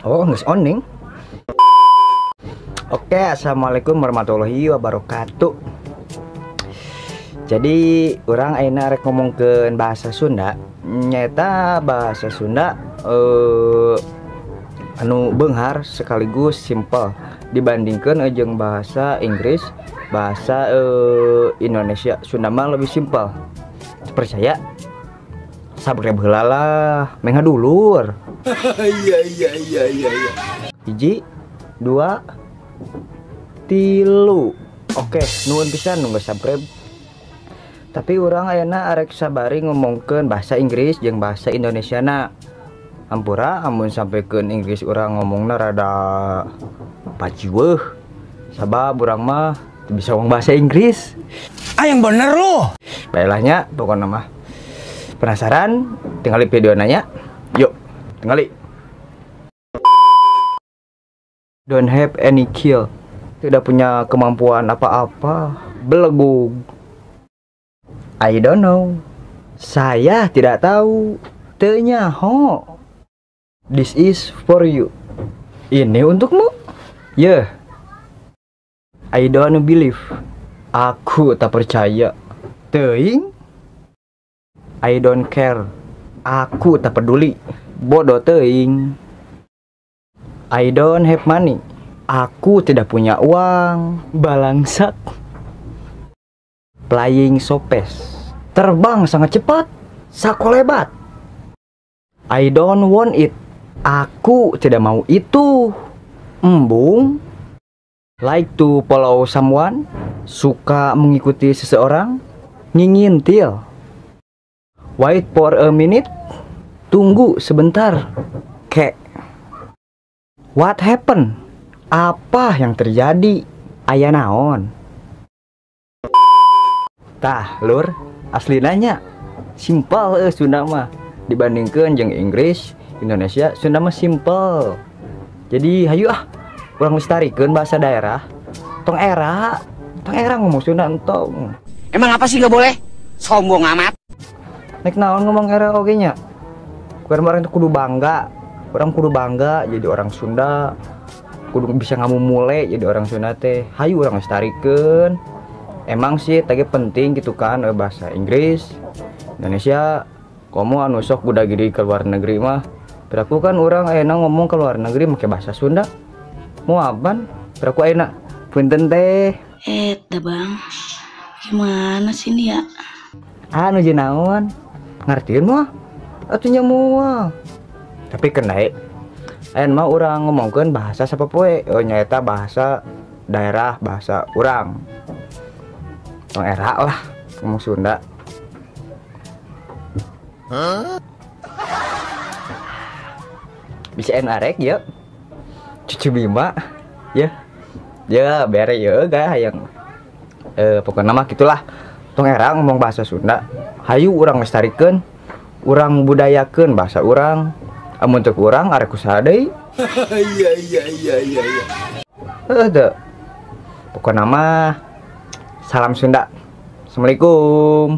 Oh, nges oning. Oke, assalamualaikum warahmatullahi wabarakatuh. Jadi orang ayeuna rek ngomongkeun bahasa Sunda. Nyata bahasa Sunda anu beunghar sekaligus simple dibandingkan jeung bahasa Inggris, bahasa Indonesia. Sunda mah lebih simple. Percaya? Sabar heula lah, mengha dulur. Iya. Hiji, dua, tilu. Oke, nuhun pisan nu geus subscribe. Tapi orang ayeuna arek sabari ngomongkeun bahasa Inggris jeung bahasa Indonesiana. Hampura amun sampekeun Inggris urang ngomongna rada paciweuh. Sabab urang mah teu bisa ngomong bahasa Inggris. Yang bener lu. Baiklah pokokna mah. Penasaran? Tinggali video nanya. Yuk, tinggali. Don't have any skill. Tidak punya kemampuan apa-apa. Belebug. I don't know. Saya tidak tahu. Teu nyaho. This is for you. Ini untukmu. Yeah. I don't believe. Aku tak percaya. Teuing. I don't care. Aku tak peduli. Bodoh teuing. I don't have money. Aku tidak punya uang. Balangsak. Flying so fast. Terbang sangat cepat. Sakolebat. I don't want it. Aku tidak mau itu. Embung. Like to follow someone. Suka mengikuti seseorang. Ngingintil. Wait for a minute. Tunggu sebentar. Kek. What happened? Apa yang terjadi? Aya naon? Tah, lur, asli nanya. Simple Sunda mah. Dibandingkan jeung Inggris, Indonesia, Sunda mah simple. Jadi hayu urang lestarikeun bahasa daerah. Tong era ngomong Sunda entong. Emang apa sih nggak boleh? Sombong amat. Nek naon ngomong era oge nya. Kemarin kudu bangga. Orang kudu bangga jadi orang Sunda. Kudu bisa ngamumule jadi orang Sunda teh. Hayu urang lestarikeun. Emang sih tadi penting gitu kan bahasa Inggris, Indonesia. Kamu anu sok budak giri ke luar negeri mah. Beraku kan orang ayeuna ngomong ke luar negeri make bahasa Sunda. Mau aban? Beraku ayeuna punten teh. Bang. Gimana sih ini ya? Anu jeung naon? Ngartieun mah? Atunya moal. Tapi kena ayeuna mah urang ngomongkeun bahasa sapopoe. Nyaeta bahasa daerah, bahasa urang. Tong era lah ngomong Sunda. Bisa arek ya. Cucu Bima ya. Ya bere ya gah yang pokoknya mah gitulah. Tong era ngomong bahasa Sunda. Hayu urang lestarikeun, urang budayakeun bahasa urang. Amun teu urang arek usaha deui. Iya. Teu. Pokoknya mah salam Sunda. Assalamualaikum.